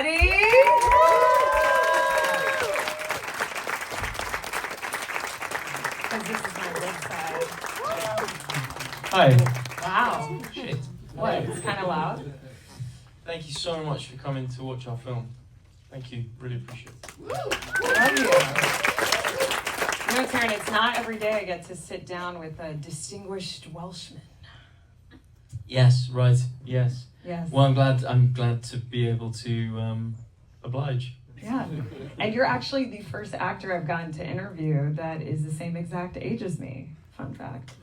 Ready? Because this is my left side. Hi. Wow. Shit. What? It's kind of loud. Thank you so much for coming to watch our film. Thank you. Really appreciate it. Love you. You know, Taron, it's not every day I get to sit down with a distinguished Welshman. Yes, right. Yes. Yes. Well, I'm glad to be able to oblige. Yeah. And you're actually the first actor I've gotten to interview that is the same exact age as me. Fun fact.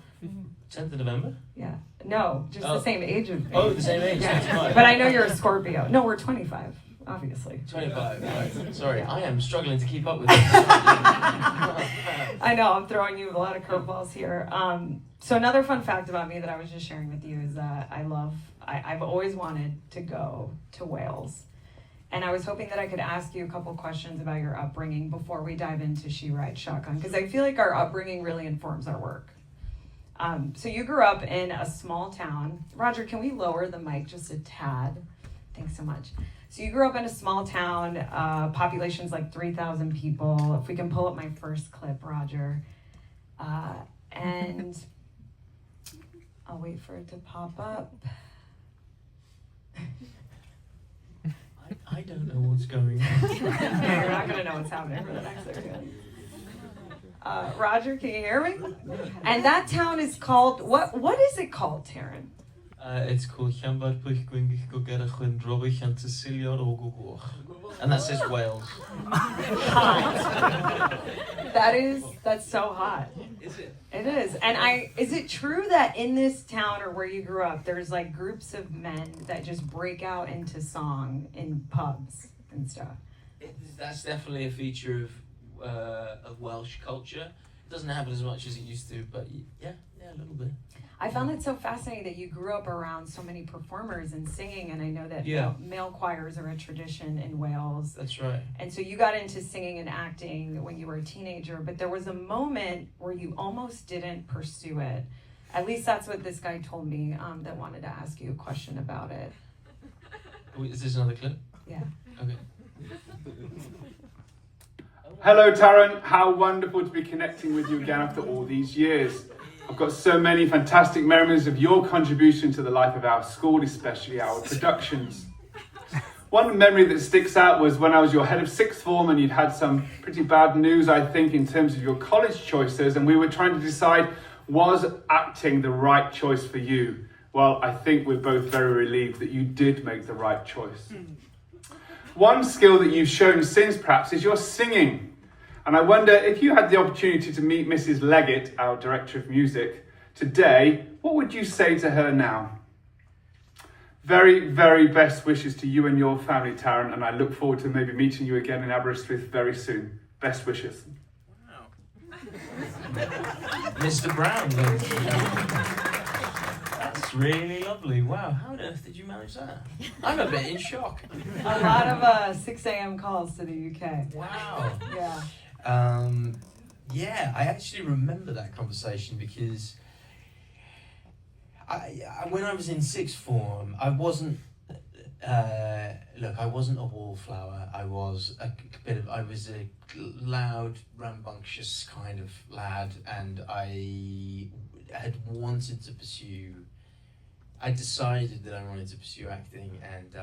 10th of November? Yeah. No, just the same age of me. Oh, the same age. Yeah. But I know you're a Scorpio. No, we're 25, obviously. 25. Right. Sorry, I am struggling to keep up with this. I know, I'm throwing you a lot of curveballs here. So another fun fact about me that I was just sharing with you is that I've always wanted to go to Wales. And I was hoping that I could ask you a couple questions about your upbringing before we dive into She Rides Shotgun, because I feel like our upbringing really informs our work. So you grew up in a small town. Roger, can we lower the mic just a tad? Thanks so much. So you grew up in a small town, population's like 3,000 people. If we can pull up my first clip, Roger. And I'll wait for it to pop up. I don't know what's going on. You're not going to know what's happening for the next second. Roger, can you hear me? And that town is called, what is it called, Taron? It's called and that says Wales. Hot. That's so hot. Is it? It is. And is it true that in this town or where you grew up, there's like groups of men that just break out into song in pubs and stuff? That's definitely a feature of Welsh culture. It doesn't happen as much as it used to, but yeah, a little bit. I found it so fascinating that you grew up around so many performers and singing, and I know that male choirs are a tradition in Wales. That's right. And so you got into singing and acting when you were a teenager, but there was a moment where you almost didn't pursue it. At least that's what this guy told me that wanted to ask you a question about it. Is this another clip? Yeah. Okay. Hello, Taron. How wonderful to be connecting with you again after all these years. I've got so many fantastic memories of your contribution to the life of our school, especially our productions. One memory that sticks out was when I was your head of sixth form and you'd had some pretty bad news, I think, in terms of your college choices, and we were trying to decide, was acting the right choice for you? Well, I think we're both very relieved that you did make the right choice. One skill that you've shown since, perhaps, is your singing. And I wonder if you had the opportunity to meet Mrs. Leggett, our director of music, today, what would you say to her now? Very, very best wishes to you and your family, Taron, and I look forward to maybe meeting you again in Aberystwyth very soon. Best wishes. Wow. Mr. Brown, that's really lovely. Wow, how on earth did you manage that? I'm a bit in shock. A lot of 6 a.m. calls to the UK. Wow. Yeah. Yeah, I actually remember that conversation because when I was in sixth form, I wasn't a wallflower. I was a loud, rambunctious kind of lad, and I had wanted to pursue. I decided that I wanted to pursue acting, and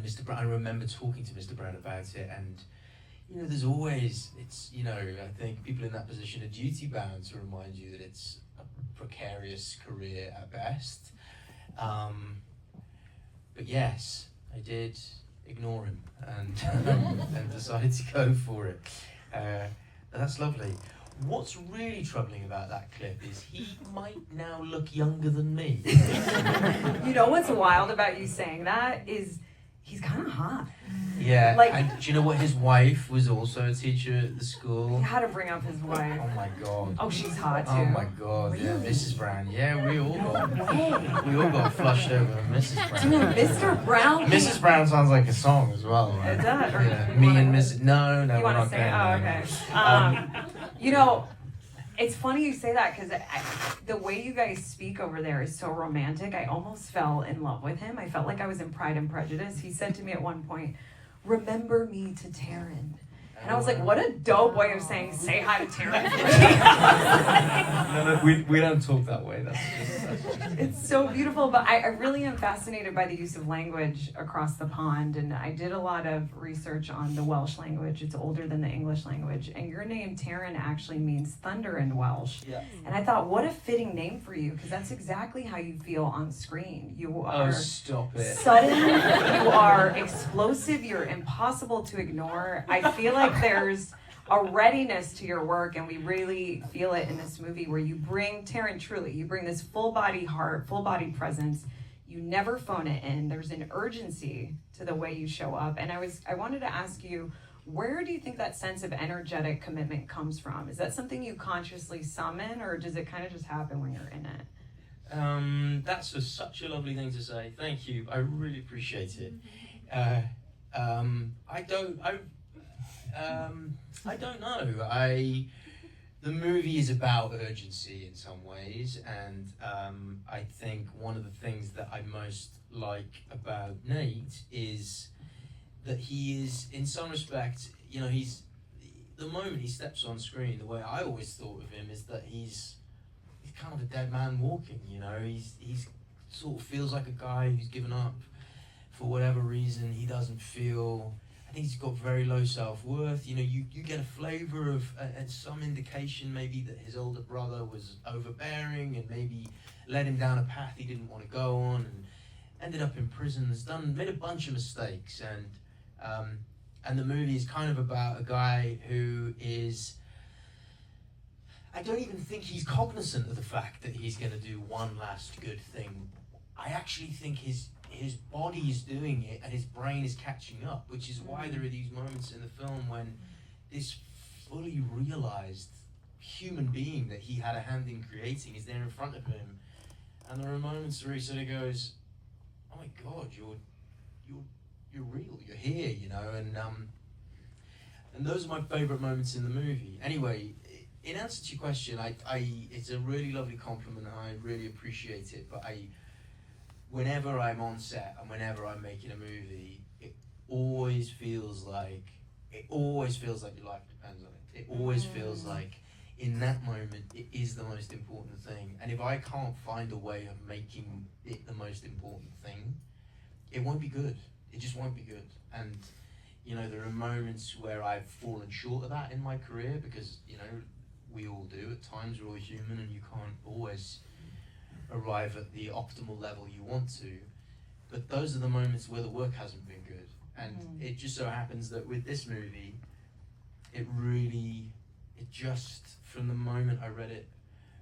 Mr. Brown. I remember talking to Mr. Brown about it, and there's always I think people in that position are duty bound to remind you that it's a precarious career at best. But yes, I did ignore him and decided to go for it. That's lovely. What's really troubling about that clip is he might now look younger than me. You know what's wild about you saying that is he's kind of hot. Yeah, and do you know what? His wife was also a teacher at the school. He had to bring up his wife. Oh my god. Oh, she's hot too. Oh my god, really? Yeah, Mrs. Brown. Yeah, we all got flushed over Mrs. Brown. Dude, Mr. Brown. Mrs. Brown sounds like a song as well. Right? It does. Yeah. Me and Mrs. No, you we're want not to say? going Oh, okay. It's funny you say that because the way you guys speak over there is so romantic. I almost fell in love with him. I felt like I was in Pride and Prejudice. He said to me at one point, "Remember me to Taron." And I was like, what a dope way of saying, say hi to Taron. No, we don't talk that way. That's just It's so beautiful, but I really am fascinated by the use of language across the pond, and I did a lot of research on the Welsh language. It's older than the English language, and your name, Taron, actually means thunder in Welsh. Yeah. And I thought, what a fitting name for you, because that's exactly how you feel on screen. You are stop it. sudden, you are explosive, you're impossible to ignore. I feel like there's a readiness to your work, and we really feel it in this movie where you bring, Taron, truly, you bring this full body heart, full body presence. You never phone it in. There's an urgency to the way you show up. And I wanted to ask you, where do you think that sense of energetic commitment comes from? Is that something you consciously summon, or does it kind of just happen when you're in it? That's such a lovely thing to say. Thank you. I really appreciate it. I don't know. The movie is about urgency in some ways, and I think one of the things that I most like about Nate is that he is, in some respects, you know, he's the moment he steps on screen. The way I always thought of him is that he's kind of a dead man walking. You know, he's sort of feels like a guy who's given up for whatever reason. He doesn't feel. I think he's got very low self-worth. You know, you get a flavor of and some indication maybe that his older brother was overbearing and maybe led him down a path he didn't want to go on, and ended up in prison. Made a bunch of mistakes, and the movie is kind of about a guy who is. I don't even think he's cognizant of the fact that he's going to do one last good thing. I actually think his body is doing it and his brain is catching up, which is why there are these moments in the film when this fully realized human being that he had a hand in creating is there in front of him, and there are moments where he sort of goes, "Oh my God, you're real, you're here," you know, and those are my favorite moments in the movie. Anyway, in answer to your question, it's a really lovely compliment and I really appreciate it, but whenever I'm on set and whenever I'm making a movie, it always feels like your life depends on it. It always feels like in that moment it is the most important thing. And if I can't find a way of making it the most important thing, it won't be good. It just won't be good. And you know, there are moments where I've fallen short of that in my career because, you know, we all do. At times we're all human and you can't always arrive at the optimal level you want to, but those are the moments where the work hasn't been good. And it just so happens that with this movie, it just, from the moment I read it,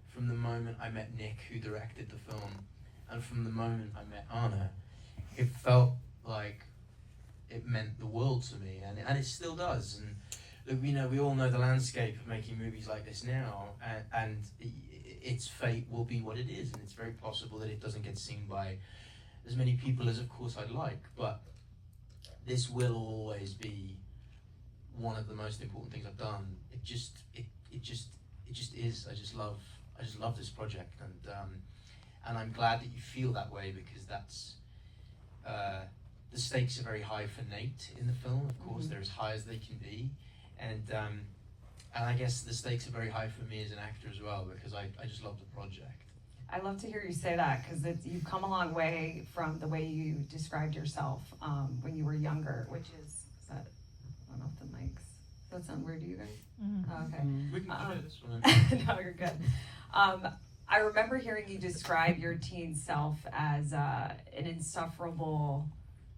from the moment I met Nick, who directed the film, and from the moment I met Anna, it felt like it meant the world to me, and it still does. And look, you know, we all know the landscape of making movies like this now, and its fate will be what it is, and it's very possible that it doesn't get seen by as many people as, of course, I'd like. But this will always be one of the most important things I've done. It just is. I just love this project, and I'm glad that you feel that way because that's the stakes are very high for Nate in the film. Of course, they're as high as they can be, and I guess the stakes are very high for me as an actor as well because I just love the project. I love to hear you say that because you've come a long way from the way you described yourself when you were younger, which is that, I don't know if the mics, does that sound weird to you guys? Oh, okay. We can clear this one. No, you're good. I remember hearing you describe your teen self as an insufferable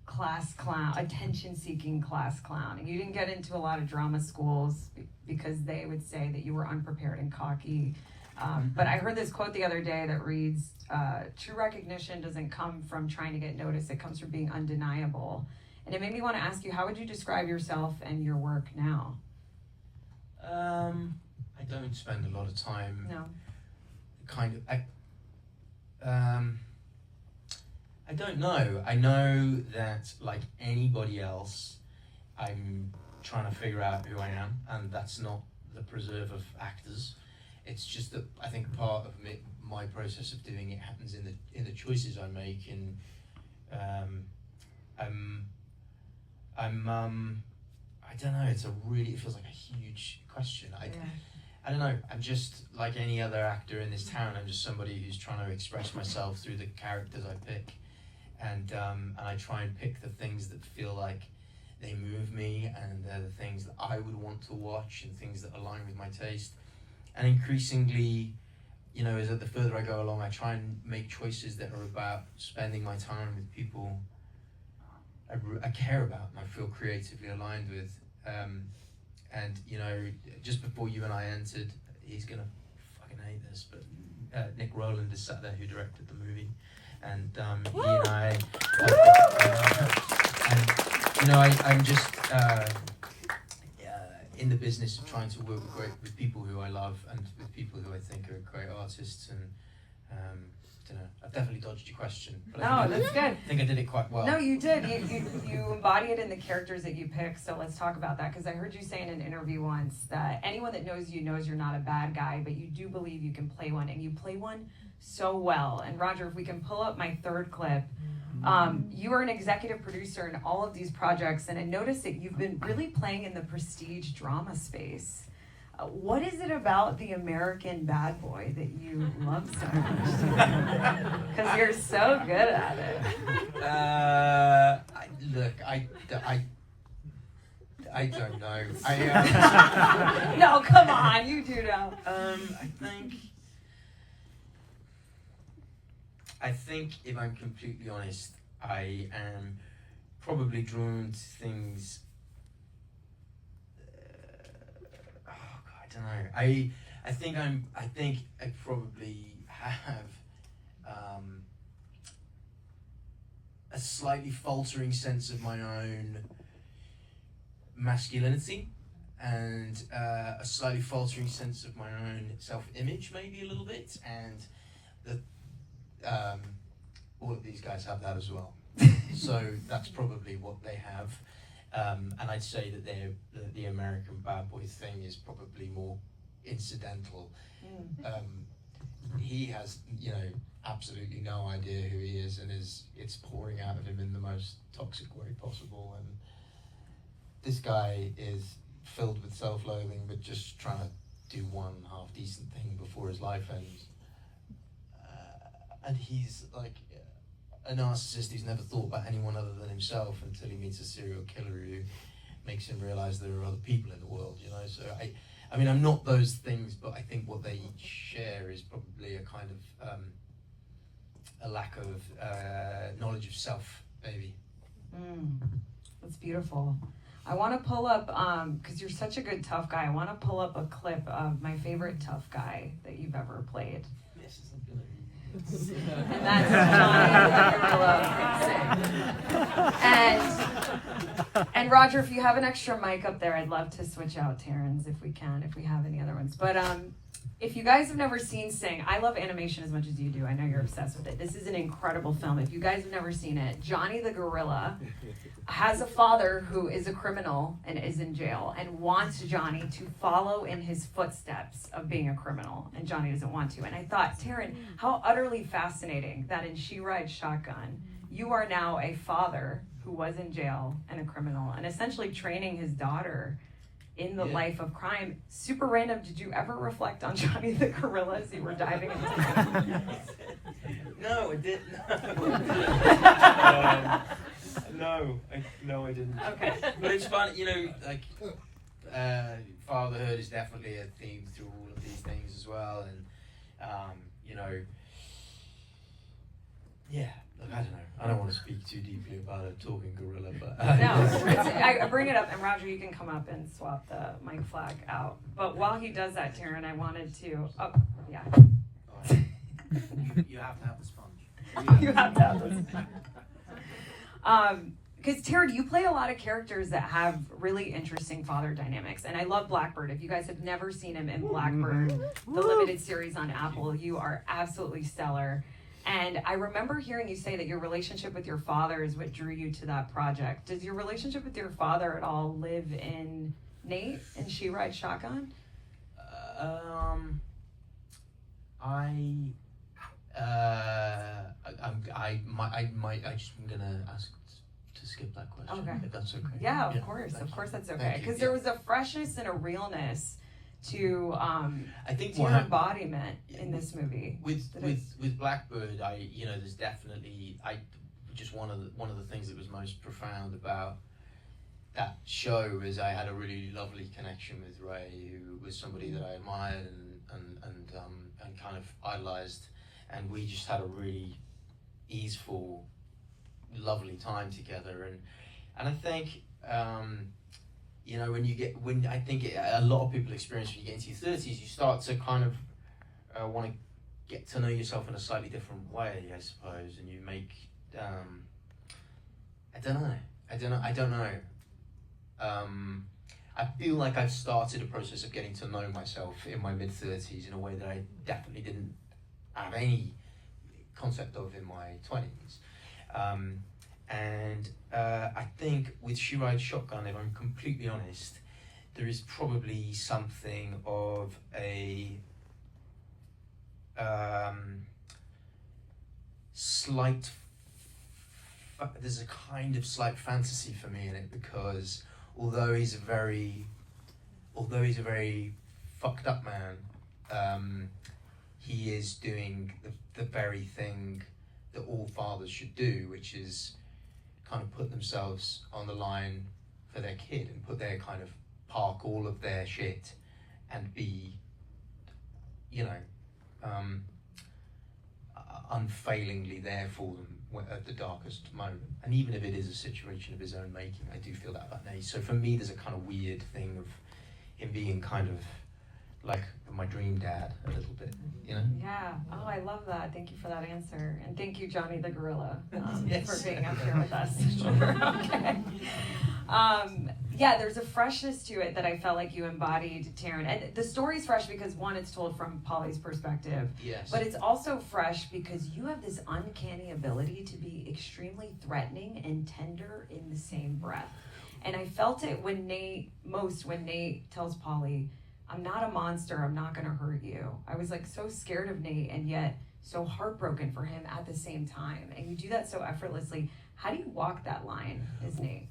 class clown, attention-seeking class clown. And you didn't get into a lot of drama schools because they would say that you were unprepared and cocky. But I heard this quote the other day that reads, true recognition doesn't come from trying to get noticed, it comes from being undeniable. And it made me want to ask you, how would you describe yourself and your work now? I don't spend a lot of time I don't know. I know that, like anybody else, I'm trying to figure out who I am, and that's not the preserve of actors. It's just that I think part of my process of doing it happens in the choices I make, and I don't know. It feels like a huge question. I don't know. I'm just like any other actor in this town. I'm just somebody who's trying to express myself through the characters I pick, and I try and pick the things that feel like they move me, and they're the things that I would want to watch, and things that align with my taste. And increasingly, as the further I go along, I try and make choices that are about spending my time with people I care about and I feel creatively aligned with. And just before you and I entered, he's gonna fucking hate this, but Nick Rowland is sat there, who directed the movie, and he and I, I'm just in the business of trying to work with people who I love, and with people who I think are great artists, and don't know. I've definitely dodged your question. But That's good. I think I did it quite well. No, you did. You embody it in the characters that you pick. So let's talk about that, because I heard you say in an interview once that anyone that knows you knows you're not a bad guy, but you do believe you can play one, and you play one so well. And Roger, if we can pull up my third clip, you are an executive producer in all of these projects, and I noticed that you've been really playing in the prestige drama space. What is it about the American bad boy that you love so much? Because you're so good at it. I don't know. No, come on, you do know. I think if I'm completely honest, I am probably drawn to things. I don't know. I think I probably have a slightly faltering sense of my own masculinity, and a slightly faltering sense of my own self-image, maybe a little bit, and all of these guys have that as well. So that's probably what they have. And I'd say that the American bad boy thing is probably more incidental. He has, absolutely no idea who he is, and it's pouring out of him in the most toxic way possible. And this guy is filled with self-loathing, but just trying to do one half decent thing before his life ends. And he's like a narcissist who's never thought about anyone other than himself until he meets a serial killer who makes him realize there are other people in the world, So I mean, I'm not those things, but I think what they each share is probably a kind of a lack of knowledge of self, maybe. That's beautiful. I want to pull up, because you're such a good tough guy, I want to pull up a clip of my favorite tough guy that you've ever played. This isn't gonna be. And that's Johnny. And Roger, if you have an extra mic up there, I'd love to switch out Taron's if we have any other ones. But if you guys have never seen Sing, I love animation as much as you do. I know you're obsessed with it. This is an incredible film. If you guys have never seen it, Johnny the gorilla has a father who is a criminal and is in jail and wants Johnny to follow in his footsteps of being a criminal, and Johnny doesn't want to. And I thought, Taron, how utterly fascinating that in She Rides Shotgun, you are now a father who was in jail and a criminal, and essentially training his daughter in the life of crime. Super random. Did you ever reflect on Johnny the gorilla as you were diving into it? No, I didn't. No, I didn't. Okay. But it's fun, fatherhood is definitely a theme through all of these things as well, and look, I don't know. I don't want to speak too deeply about a talking gorilla, but I bring it up, and Roger, you can come up and swap the mic flag out. But while he does that, Taron, I wanted to. Oh, yeah. You have to have the sponge. You have to have this. Because Taron, you play a lot of characters that have really interesting father dynamics, and I love Blackbird. If you guys have never seen him in Blackbird, the limited series on Apple, you are absolutely stellar. And I remember hearing you say that your relationship with your father is what drew you to that project. Does your relationship with your father at all live in Nate and She Rides Shotgun? I'm gonna ask to skip that question. Okay. If that's okay. Yeah, of course that's okay. Because there was a freshness and a realness to I think your embodiment in this movie. With Blackbird, there's definitely just one of the things that was most profound about that show is I had a really lovely connection with Ray, who was somebody that I admired and kind of idolized, and we just had a really easeful, lovely time together. And I think I think a lot of people experience when you get into your 30s, you start to kind of want to get to know yourself in a slightly different way, I suppose, and you make I don't know. I feel like I've started a process of getting to know myself in my mid-30s in a way that I definitely didn't have any concept of in my 20s. I think with She Rides Shotgun, if I'm completely honest, there is probably something of a there's a kind of slight fantasy for me in it, because although he's a very fucked up man, he is doing the very thing that all fathers should do, which is kind of put themselves on the line for their kid and put their kind of park all of their shit and be, unfailingly there for them at the darkest moment. And even if it is a situation of his own making, I do feel that about Nate. So for me, there's a kind of weird thing of him being kind of like my dream dad a little bit, Yeah. Oh, I love that. Thank you for that answer, and thank you, Johnny the Gorilla, Yes. for being up here with us. Okay. Yeah, there's a freshness to it that I felt like you embodied, Taron. And the story's fresh because, one, it's told from Polly's perspective. Yes. But it's also fresh because you have this uncanny ability to be extremely threatening and tender in the same breath. And I felt it when Nate tells Polly, I'm not a monster, I'm not gonna hurt you. I was like so scared of Nate and yet so heartbroken for him at the same time. And you do that so effortlessly. How do you walk that line as Nate?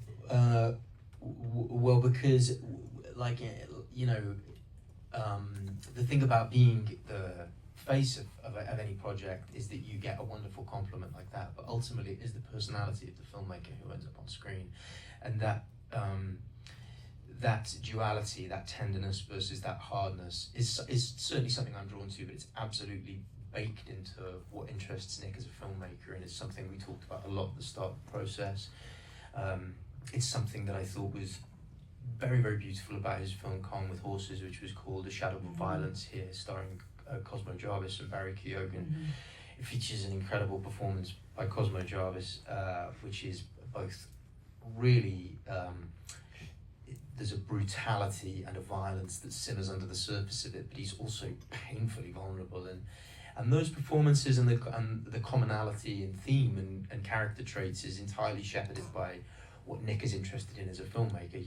Well, because the thing about being the face of any project is that you get a wonderful compliment like that, but ultimately it is the personality of the filmmaker who ends up on screen, and that duality, that tenderness versus that hardness is certainly something I'm drawn to, but it's absolutely baked into what interests Nick as a filmmaker, and it's something we talked about a lot at the start of the process. It's something that I thought was very, very beautiful about his film Kong with Horses, which was called A Shadow of Violence here, starring Cosmo Jarvis and Barry Keoghan. It features an incredible performance by Cosmo Jarvis, which is both really, there's a brutality and a violence that simmers under the surface of it, but he's also painfully vulnerable, and those performances and the commonality in theme and character traits is entirely shepherded by what Nick is interested in as a filmmaker.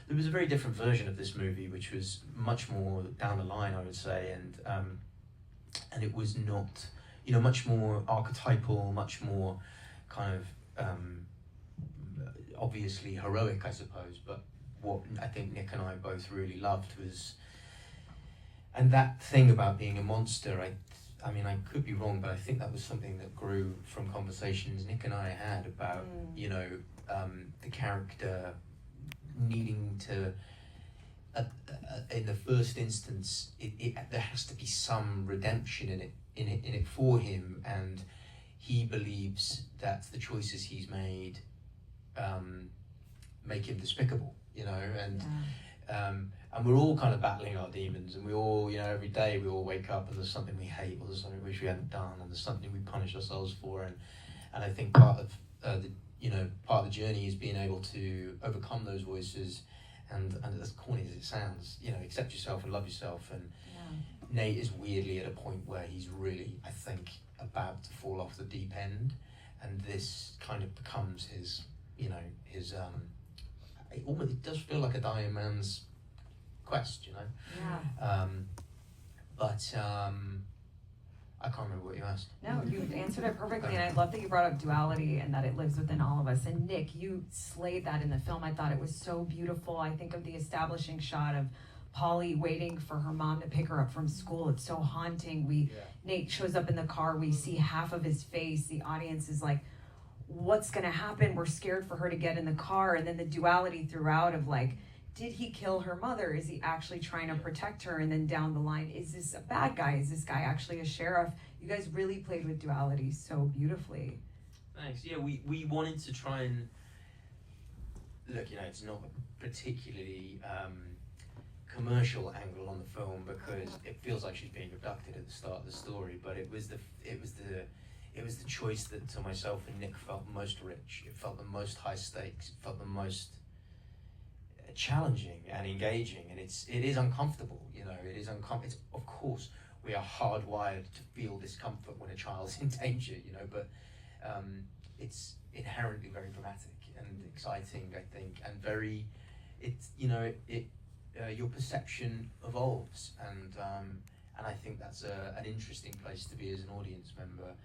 There was a very different version of this movie, which was much more down the line, I would say, and it was not, much more archetypal, much more kind of obviously heroic, I suppose. But what I think Nick and I both really loved was, and that thing about being a monster, I mean, I could be wrong, but I think that was something that grew from conversations Nick and I had about, the character needing to, in the first instance, there has to be some redemption in it for him, and he believes that the choices he's made make him despicable, and we're all kind of battling our demons, and we all, every day we all wake up and there's something we hate, or there's something we wish we hadn't done, and there's something we punish ourselves for, and I think part of part of the journey is being able to overcome those voices, and as corny as it sounds, accept yourself and love yourself. And Nate is weirdly at a point where he's really, I think, about to fall off the deep end, and this kind of becomes his, it does feel like a dying man's quest, Yeah. I can't remember what you asked. No, you answered it perfectly, and I love that you brought up duality and that it lives within all of us. And Nick, you slayed that in the film. I thought it was so beautiful. I think of the establishing shot of Polly waiting for her mom to pick her up from school. It's so haunting. Nate shows up in the car. We see half of his face. The audience is like, what's going to happen? We're scared for her to get in the car. And then the duality throughout of like, did he kill her mother? Is he actually trying to protect her? And then down the line, is this a bad guy? Is this guy actually a sheriff? You guys really played with duality so beautifully. Thanks. Yeah, we wanted to try and look, you know, it's not a particularly commercial angle on the film because it feels like she's being abducted at the start of the story, but it was the choice that to myself and Nick felt most rich. It felt the most high stakes. It felt the most challenging and engaging, and it is uncomfortable. You know, it is uncomfortable. Of course, we are hardwired to feel discomfort when a child's in danger. You know, but it's inherently very dramatic and exciting, I think, and very. Your perception evolves, and I think that's an interesting place to be as an audience member.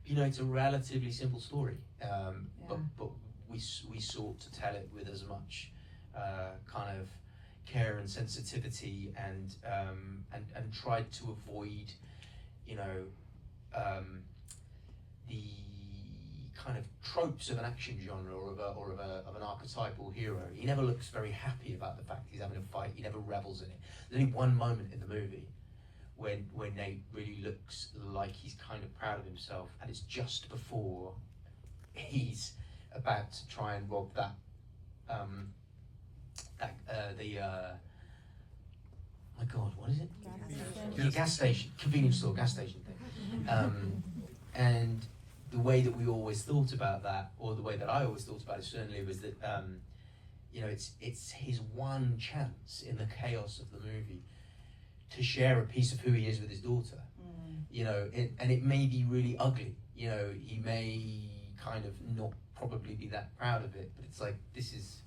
You know, it's a relatively simple story, but we sought to tell it with as much kind of care and sensitivity, and tried to avoid, you know, the kind of tropes of an action genre or of an archetypal hero. He never looks very happy about the fact he's having a fight. He never revels in it. There's only one moment in the movie when Nate really looks like he's kind of proud of himself, and it's just before he's about to try and rob my God, what is it? Gas station, convenience store, gas station thing. And the way that we always thought about that, or the way that I always thought about it certainly, was that you know, it's his one chance in the chaos of the movie to share a piece of who he is with his daughter. You know, and it may be really ugly. You know, he may kind of not probably be that proud of it, but it's like, this is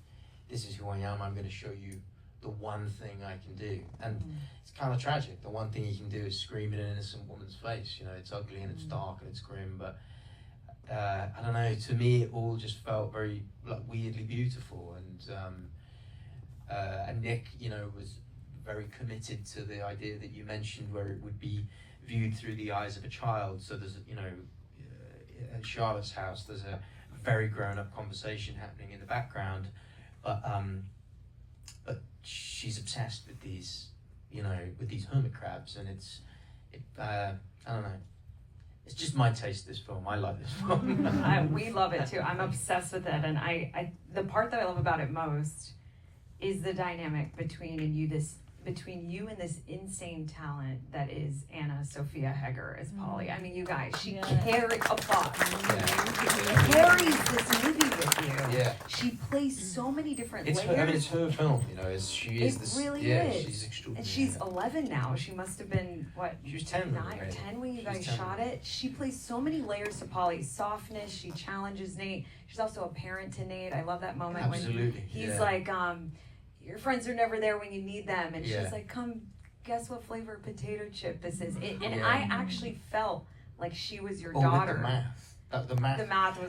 who I am. I'm going to show you the one thing I can do, and it's kind of tragic. The one thing he can do is scream in an innocent woman's face. You know, it's ugly and it's dark and it's grim, but I don't know. To me, it all just felt very like weirdly beautiful, and Nick, you know, was very committed to the idea that you mentioned, where it would be viewed through the eyes of a child. So there's, you know, at Charlotte's house, there's a very grown-up conversation happening in the background, but she's obsessed with these, you know, with these hermit crabs, and I don't know. It's just my taste, this film. I like this film. We love it too. I'm obsessed with it, and I the part that I love about it most is the dynamic between you and this insane talent that is Ana Sophia Heger as Polly. I mean, you guys, she carries this movie with you. Yeah. She plays so many different layers. It's her film, you know. She's extraordinary. And she's 11 now. She must have been, what? She was 10. 9 or 10 when you guys shot it. She plays so many layers to Polly's softness. She challenges Nate. She's also a parent to Nate. I love that moment when he's like, your friends are never there when you need them, and she's like, come, guess what flavor potato chip this is. I actually felt like she was your daughter. The math. The math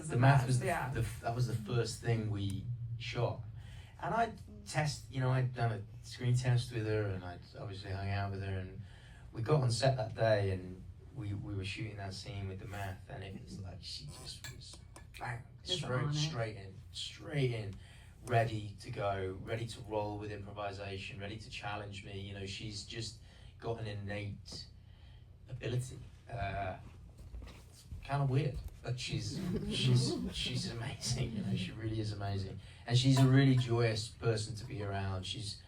was that was the first thing we shot, and I'd done a screen test with her, and I'd obviously hung out with her, and we got on set that day, and we were shooting that scene with the math, and it was like she just was bang, straight in. Ready to go, ready to roll with improvisation, ready to challenge me. You know, she's just got an innate ability. It's kind of weird, but she's amazing. You know, she really is amazing, and she's a really joyous person to be around. She's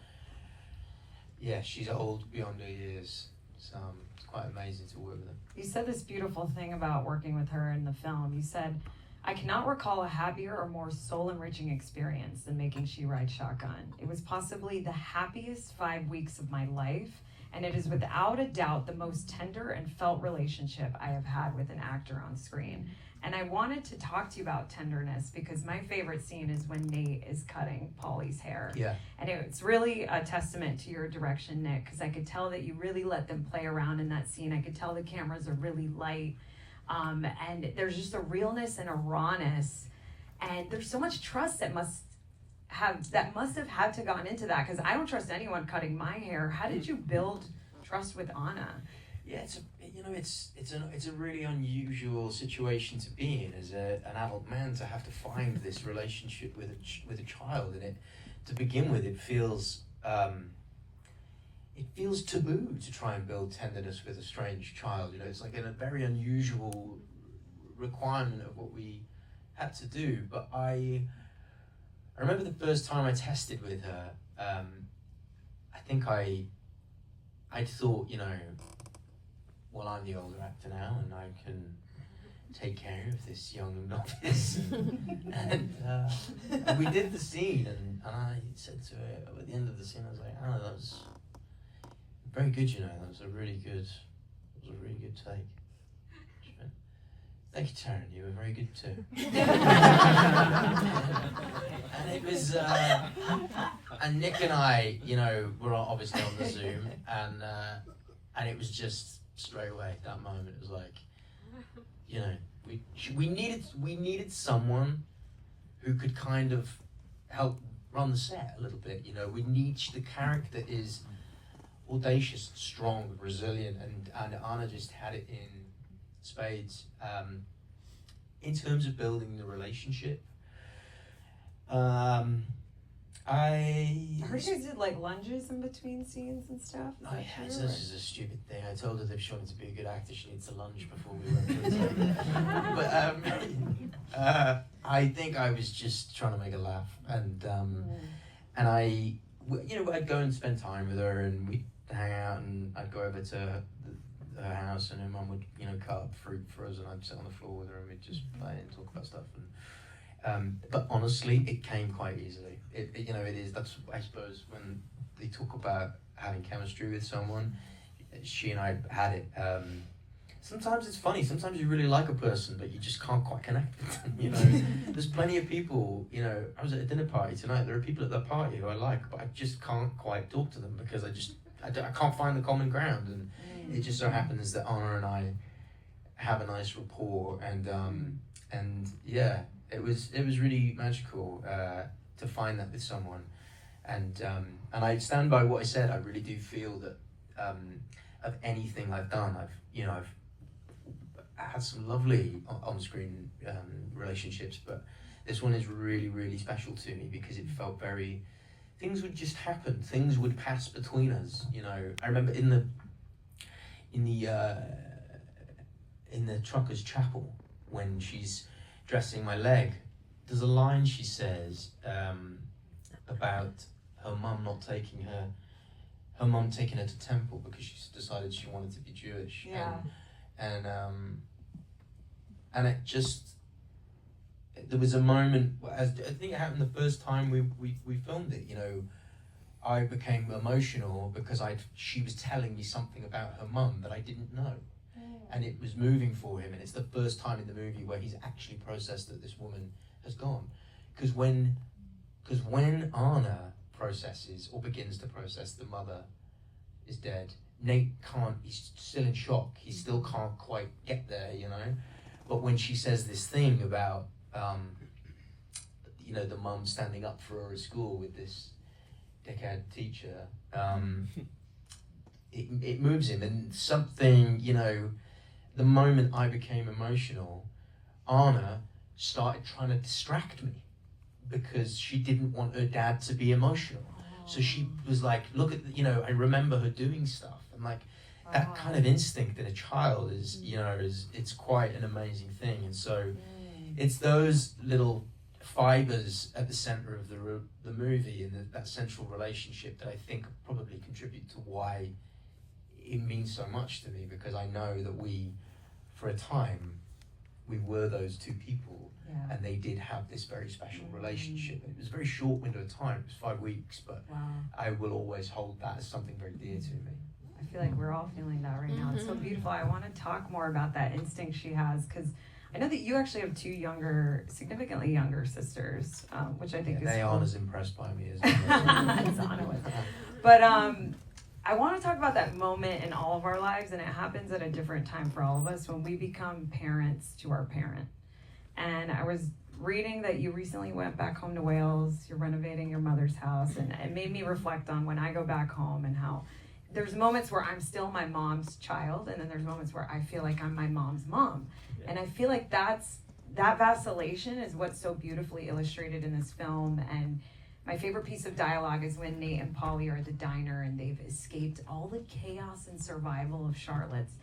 old beyond her years. So it's quite amazing to work with her. You said this beautiful thing about working with her in the film. You said, I cannot recall a happier or more soul-enriching experience than making She Rides Shotgun. It was possibly the happiest 5 weeks of my life, and it is without a doubt the most tender and felt relationship I have had with an actor on screen. And I wanted to talk to you about tenderness because my favorite scene is when Nate is cutting Polly's hair. Yeah. And it's really a testament to your direction, Nick, because I could tell that you really let them play around in that scene. I could tell the cameras are really light. And there's just a realness and a rawness. And there's so much trust that must have had to gone into that, because I don't trust anyone cutting my hair. How did you build trust with Anna? Yeah, it's a really unusual situation to be in as an adult man, to have to find this relationship with a child, and to begin with it feels taboo to try and build tenderness with a strange child. It's like a very unusual requirement of what we had to do. But I remember the first time I tested with her. I think I thought, well, I'm the older actor now, and I can take care of this young novice. And we did the scene, and I said to her at the end of the scene, I was like, Anna, that was very good, that was a really good take. She went, thank you, Taron, you were very good too. And it was, and Nick and I, were obviously on the Zoom, and it was just straight away, that moment, it was like, we needed someone who could kind of help run the set a little bit. We need, the character is audacious, strong, resilient, and Anna just had it in spades. In terms of building the relationship, I heard you did like lunges in between scenes and stuff. Oh yeah, this is a stupid thing. I told her that if she wanted to be a good actor, she needs to lunge before we went to the take. But I think I was just trying to make her laugh, and I'd go and spend time with her, and we'd hang out, and I'd go over to her house, and her mum would cut up fruit for us, and I'd sit on the floor with her, and we'd just play and talk about stuff. And but honestly, it came quite easily. It is. That's, I suppose, when they talk about having chemistry with someone, she and I had it. Sometimes it's funny. Sometimes you really like a person, but you just can't quite connect with them. There's plenty of people. I was at a dinner party tonight. There are people at that party who I like, but I just can't quite talk to them because I can't find the common ground. And it just so happens that Anna and I have a nice rapport, and yeah. It was really magical to find that with someone, and I stand by what I said. I really do feel that of anything I've done, I've had some lovely on-screen relationships, but this one is really, really special to me because it felt things would just happen. Things would pass between us. I remember in the trucker's chapel when she's dressing my leg, there's a line she says about her mum taking her to temple because she decided she wanted to be Jewish. Yeah. And it just, there was a moment, I think it happened the first time we filmed it, I became emotional because she was telling me something about her mum that I didn't know. And it was moving for him, and it's the first time in the movie where he's actually processed that this woman has gone. Because when Anna processes or begins to process the mother is dead, Nate can't, he's still in shock, he still can't quite get there, But when she says this thing about, the mum standing up for her at school with this dickhead teacher, it moves him, and something, the moment I became emotional, Anna started trying to distract me because she didn't want her dad to be emotional. So she was like, look at, I remember her doing stuff, and like that kind of instinct in a child is, it's quite an amazing thing. And so it's those little fibers at the center of the movie and that central relationship that I think probably contribute to why it means so much to me, because I know that for a time, we were those two people, and they did have this very special relationship. It was a very short window of time, it was 5 weeks, but I will always hold that as something very dear to me. I feel like we're all feeling that right now. It's so beautiful. I want to talk more about that instinct she has, because I know that you actually have two significantly younger sisters, which I think is they cool. aren't as impressed by me as Anna was. But I want to talk about that moment in all of our lives, and it happens at a different time for all of us when we become parents to our parent. And I was reading that you recently went back home to Wales, you're renovating your mother's house, and it made me reflect on when I go back home and how there's moments where I'm still my mom's child, and then there's moments where I feel like I'm my mom's mom. Yeah. And I feel like that vacillation is what's so beautifully illustrated in this film. And my favorite piece of dialogue is when Nate and Polly are at the diner and they've escaped all the chaos and survival of Charlotte's.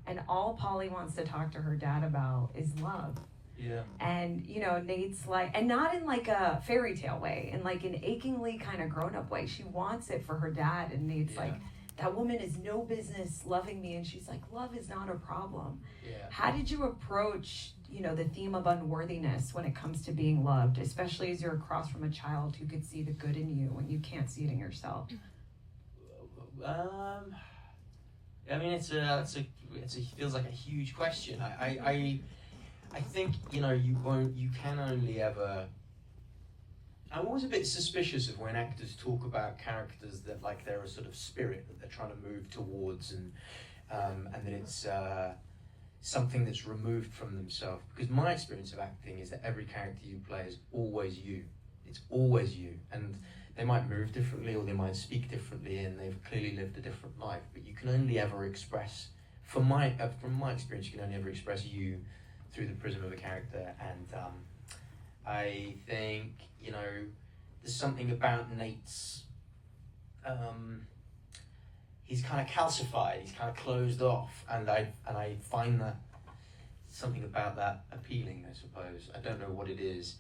And all Polly wants to talk to her dad about is love. Yeah. And, you know, Nate's like, and not in like a fairy tale way, in like an achingly kind of grown up way. She wants it for her dad. And Nate's like, that woman has no business loving me. And she's like, love is not a problem. Yeah. How did you approach, you know, the theme of unworthiness when it comes to being loved, especially as you're across from a child who could see the good in you when you can't see it in yourself? I mean, it feels like a huge question. I think, you know, you can only ever. I'm always a bit suspicious of when actors talk about characters that like they're a sort of spirit that they're trying to move towards, and that it's something that's removed from themselves. Because my experience of acting is that every character you play is always you. It's always you, and they might move differently or they might speak differently, and they've clearly lived a different life. But you can only ever express, from my experience, you can only ever express you through the prism of a character. And I think, you know, there's something about Nate's, he's kind of calcified, he's kind of closed off, and I find that something about that appealing, I suppose. I don't know what it is.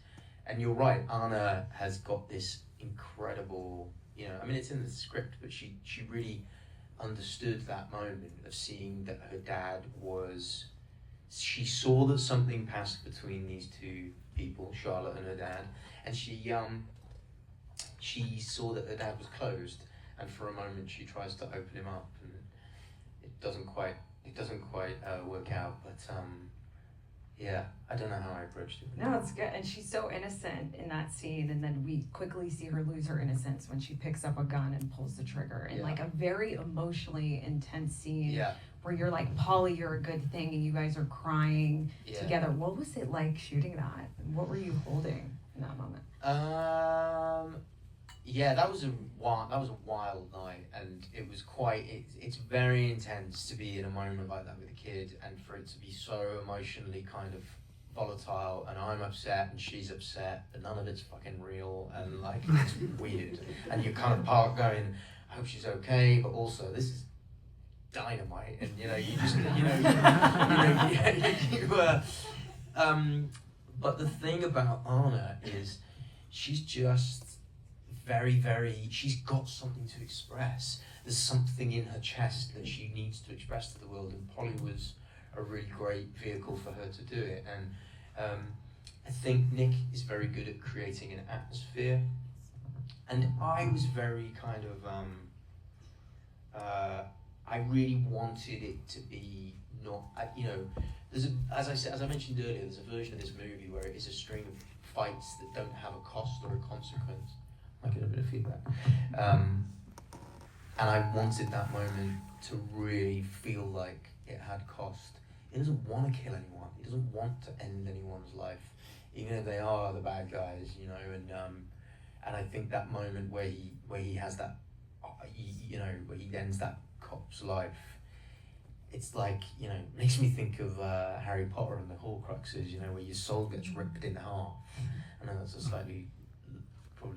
And you're right, Anna has got this incredible, you know, I mean, it's in the script, but she really understood that moment of seeing that her dad was, she saw that something passed between these two people, Charlotte and her dad, and she saw that her dad was closed, and for a moment she tries to open him up, and it doesn't quite work out. But yeah, I don't know how I approached it. No, it's good. And she's so innocent in that scene, and then we quickly see her lose her innocence when she picks up a gun and pulls the trigger in like a very emotionally intense scene. Yeah. Where you're like, Polly, you're a good thing, and you guys are crying together. What was it like shooting that? What were you holding in that moment? Yeah, that was a wild night, and it was it's very intense to be in a moment like that with a kid, and for it to be so emotionally kind of volatile, and I'm upset and she's upset, but none of it's fucking real, and like it's weird, and you're kind of part going, I hope she's okay, but also this is dynamite, and you know, you just but the thing about Anna is she's just she's got something to express. There's something in her chest that she needs to express to the world, and Polly was a really great vehicle for her to do it. And I think Nick is very good at creating an atmosphere, and I was very kind of I really wanted it to be not, you know, as I mentioned earlier, there's a version of this movie where it is a string of fights that don't have a cost or a consequence. I get a bit of feedback. And I wanted that moment to really feel like it had cost. He doesn't want to kill anyone. He doesn't want to end anyone's life, even if they are the bad guys, you know. And I think that moment where he has that, you know, where he ends that cop's life, it's like, you know, makes me think of Harry Potter and the Horcruxes, you know, where your soul gets ripped in half. I know that's probably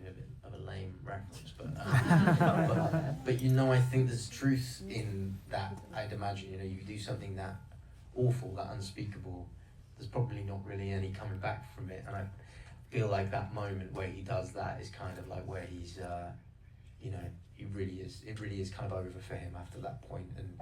a bit of a lame reference, but you know, I think there's truth in that. I'd imagine, you know, you do something that awful, that unspeakable, there's probably not really any coming back from it, and I feel like that moment where he does that is kind of like where he's, you know, it really is kind of over for him after that point. And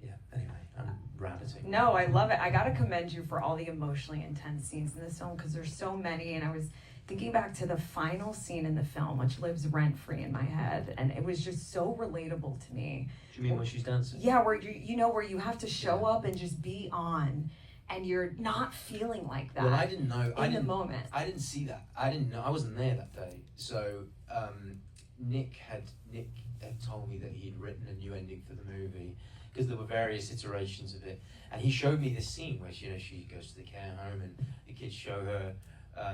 yeah, anyway, I'm rabbiting. No, I love it. I gotta commend you for all the emotionally intense scenes in this film, because there's so many, and I was thinking back to the final scene in the film, which lives rent-free in my head, and it was just so relatable to me. Do you mean when she's dancing? Yeah, where you know, where you have to show up and just be on, and you're not feeling like that. Well, I didn't know. In the moment. I didn't see that. I didn't know. I wasn't there that day. So Nick had told me that he'd written a new ending for the movie because there were various iterations of it, and he showed me this scene where she goes to the care home and the kids show her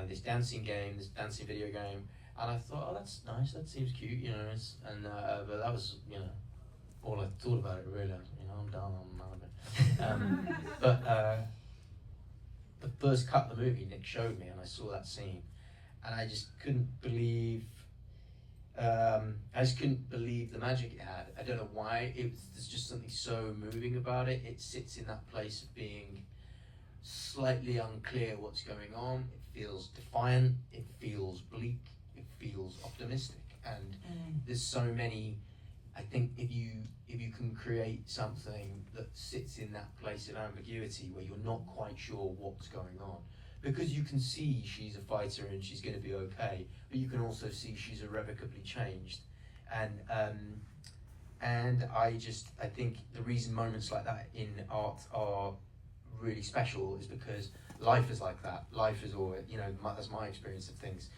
this dancing video game, and I thought, oh, that's nice. That seems cute, but that was all I thought about it really. I'm done. I'm mad. But the first cut of the movie Nick showed me, and I saw that scene, and I just couldn't believe. I just couldn't believe the magic it had. I don't know why. There's just something so moving about it. It sits in that place of being slightly unclear what's going on. It feels defiant. It feels bleak. It feels optimistic. And there's so many. I think if you can create something that sits in that place of ambiguity where you're not quite sure what's going on, because you can see she's a fighter and she's going to be okay, but you can also see she's irrevocably changed, and I think the reason moments like that in art are really special is because life is like that. Life is always, that's my experience of things.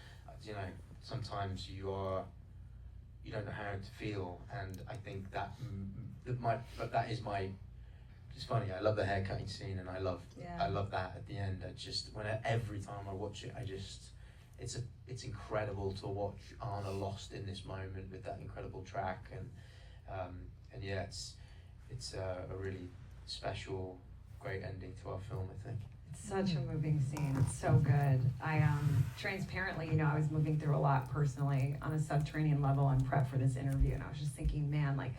Sometimes you don't know how to feel, and I think that is my. It's funny. I love the haircutting scene, and I love that at the end. Every time I watch it, it's incredible to watch Anna lost in this moment with that incredible track, and it's a really special, great ending to our film, I think. It's such a moving scene. It's so good. I transparently, I was moving through a lot personally on a subterranean level in prep for this interview, and I was just thinking, man, like,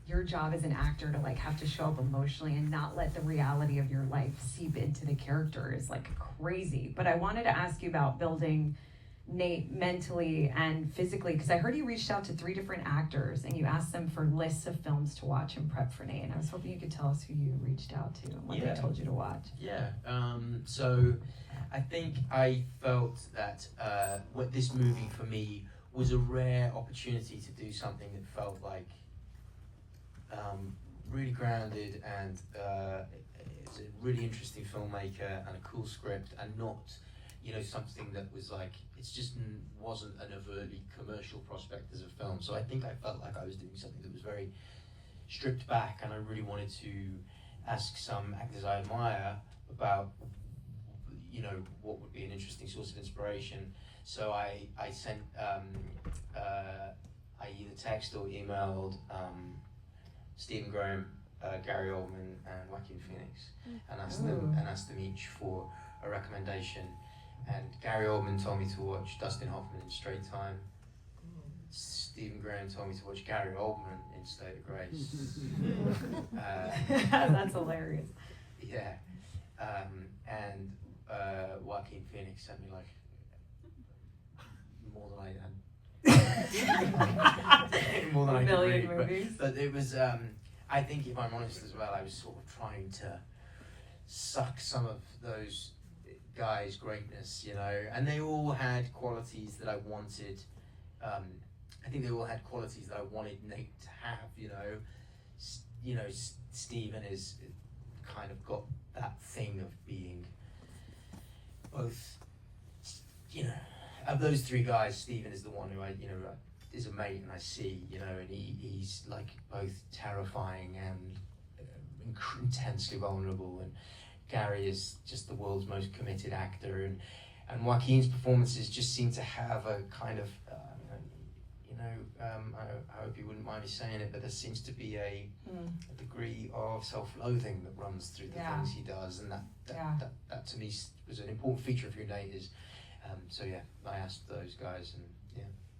your job as an actor to have to show up emotionally and not let the reality of your life seep into the character is crazy. But I wanted to ask you about building Nate mentally and physically, because I heard you reached out to 3 different actors and you asked them for lists of films to watch in prep for Nate. And I was hoping you could tell us who you reached out to and what they told you to watch. Yeah. So I think I felt that what this movie for me was a rare opportunity to do something that felt like really grounded, and it's a really interesting filmmaker and a cool script, and not something that was it just wasn't an overtly commercial prospect as a film. So I think I felt like I was doing something that was very stripped back, and I really wanted to ask some actors I admire about what would be an interesting source of inspiration. So I sent I either text or emailed Stephen Graham, Gary Oldman, and Joaquin Phoenix, and asked them each for a recommendation. And Gary Oldman told me to watch Dustin Hoffman in Straight Time. Stephen Graham told me to watch Gary Oldman in State of Grace. That's hilarious. Yeah, and Joaquin Phoenix sent me more than I had. More than a I million could read, movies. but it was. I think, if I'm honest as well, I was sort of trying to suck some of those guys' greatness, and they all had qualities that I wanted. I think they all had qualities that I wanted Nate to have. Stephen is kind of got that thing of being both. Of those 3 guys, Stephen is the one who is a mate, and I see, and he's both terrifying and intensely vulnerable, and Gary is just the world's most committed actor, and Joaquin's performances just seem to have a kind of, I hope you wouldn't mind me saying it, but there seems to be a degree of self-loathing that runs through the things he does, and that to me was an important feature of who Nate is. I asked those guys, and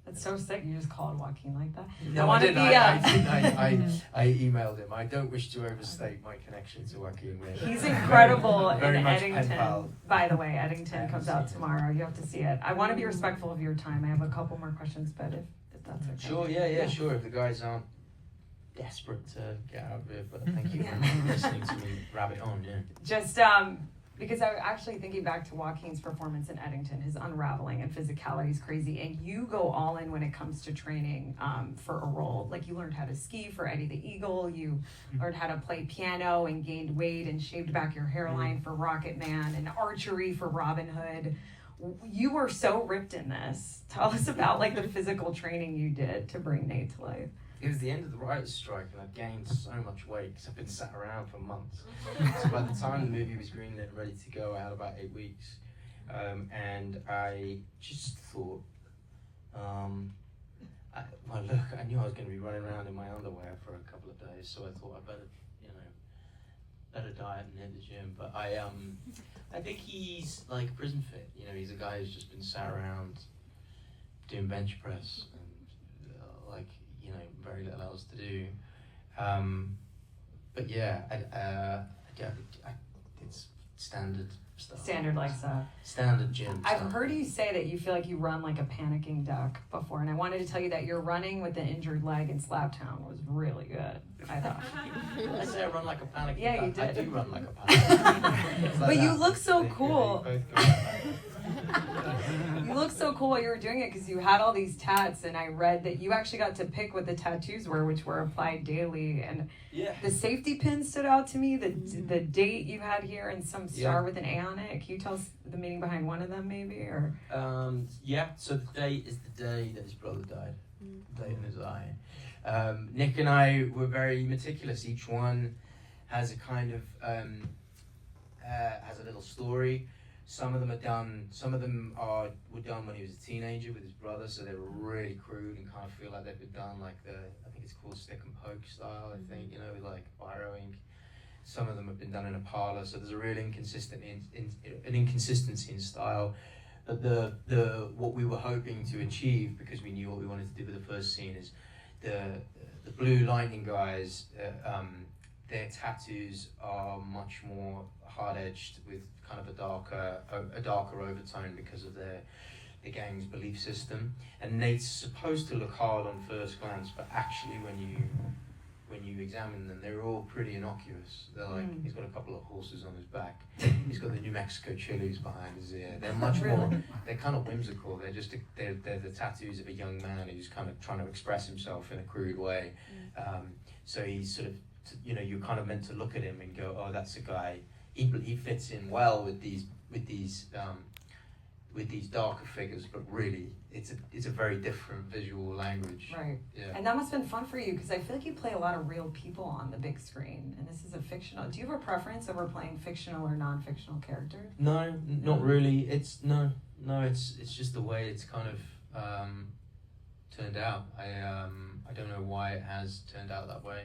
That's so sick. You just called Joaquin like that. No, I didn't. I emailed him. I don't wish to overstate my connection to Joaquin. He's incredible in Very much pen Eddington. pal. By the way, Eddington comes out tomorrow. You have to see it. I want to be respectful of your time. I have a couple more questions, but if that's okay. Sure, yeah, sure. If the guys aren't desperate to get out of it, but thank you for listening to me rabbit on, Just Because I was actually thinking back to Joaquin's performance in Eddington, his unraveling and physicality is crazy. And you go all in when it comes to training for a role. Like you learned how to ski for Eddie the Eagle. You learned how to play piano and gained weight and shaved back your hairline for Rocketman and archery for Robin Hood. You were so ripped in this. Tell us about like the physical training you did to bring Nate to life. It was the end of the writer's strike, and I'd gained so much weight because I've been sat around for months. So by the time the movie was greenlit and ready to go, I had about 8 weeks. And I just thought, well, look, I knew I was going to be running around in my underwear for a couple of days, so I thought I better diet and hit the gym. But I think he's like prison fit. You know, he's a guy who's just been sat around doing bench press and very little else to do. But yeah, it's standard stuff. Standard like stuff. Standard gym I've stuff. heard you say that you feel like you run like a panicking duck before, and I wanted to tell you that your running with the injured leg in Slaptown was really good, I thought. I say I run like a panicking Yeah, duck. you did. I do run like a panicking duck. It's like But you that. look so They cool. both go like that. You looked so cool while you were doing it because you had all these tats, and I read that you actually got to pick what the tattoos were, which were applied daily. And Yeah. the safety pin stood out to me. The date you had here and some star Yeah. with an A on it. Can you tell us the meaning behind one of them, maybe? Or Yeah, so the date is the day that his brother died. The date in his eye. Nick and I were very meticulous. Each one has a kind of has a little story. Some of them were done when he was a teenager with his brother, so they were really crude and kind of feel like they've been done like I think it's called stick and poke style, I think, with like biro ink. Some of them have been done in a parlor, so there's a real inconsistency in style. The what we were hoping to achieve, because we knew what we wanted to do with the first scene, is the Blue Lightning guys. Their tattoos are much more hard-edged with kind of a darker overtone because of the gang's belief system. And Nate's supposed to look hard on first glance, but actually when you examine them, they're all pretty innocuous. They're like, he's got a couple of horses on his back. He's got the New Mexico chilies behind his ear. They're much more, they're kind of whimsical. They're just, they're the tattoos of a young man who's kind of trying to express himself in a crude way. So he's sort of, you're kind of meant to look at him and go, oh, that's a guy. He fits in well with these darker figures, but really, it's a very different visual language. right. Yeah. And that must have been fun for you because I feel like you play a lot of real people on the big screen, and this is a fictional. Do you have a preference over playing fictional or non-fictional characters? No, not really. It's just the way it's kind of turned out. I don't know why it has turned out that way.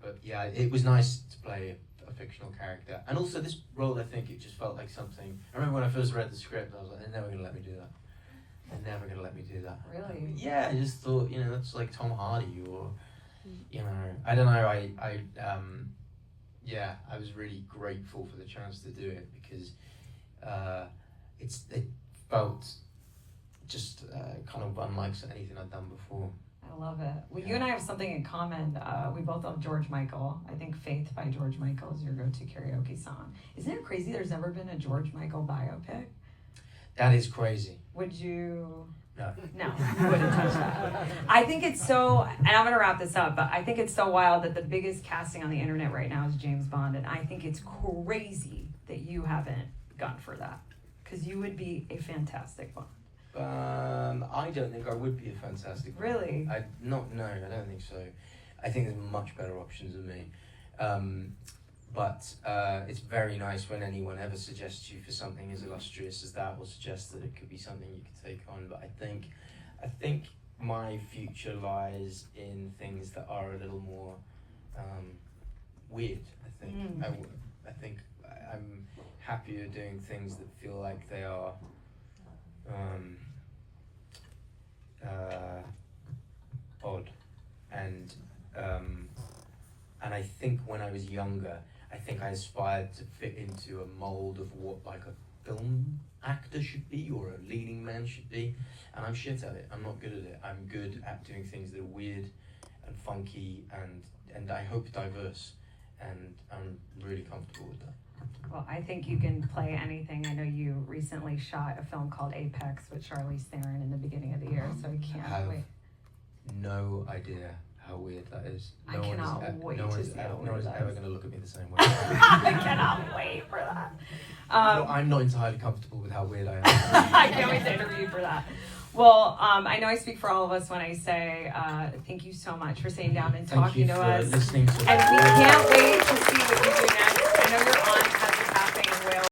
But yeah, it was nice to play a fictional character. And also this role, I think it just felt like something. I remember when I first read the script, I was like, they're never going to let me do that. They're never going to let me do that. Really? Yeah, I just thought, that's like Tom Hardy or, I don't know. I was really grateful for the chance to do it because it felt just kind of unlike anything I'd done before. I love it. Well, you and I have something in common. We both love George Michael. I think Faith by George Michael is your go-to karaoke song. Isn't it crazy there's never been a George Michael biopic? That is crazy. Would you? No. No, you wouldn't touch that. I think it's so, and I'm going to wrap this up, but I think it's so wild that the biggest casting on the internet right now is James Bond, and I think it's crazy that you haven't gone for that, because you would be a fantastic Bond. I don't think I would be a fantastic Bond. Really? I don't think so. I think there's much better options than me. But it's very nice when anyone ever suggests you for something as illustrious as that, or suggests that it could be something you could take on. But I think my future lies in things that are a little more weird. I think I'm happier doing things that feel like they are odd, and I think when I was younger, I think I aspired to fit into a mold of what like a film actor should be or a leading man should be, and I'm shit at it. I'm not good at it. I'm good at doing things that are weird and funky and I hope diverse, and I'm really comfortable with that. Well, I think you can play anything. I know you recently shot a film called Apex with Charlize Theron in the beginning of the year, so I can't wait. No idea how weird that is. I cannot wait to see how no one's weird that ever is. going to look at me the same way. I cannot wait for that. No, I'm not entirely comfortable with how weird I am. I can't wait to interview you for that. Well, I know I speak for all of us when I say thank you so much for sitting down and talking to us. Thank you for listening to And we can't wait to see what you do next. I know you're on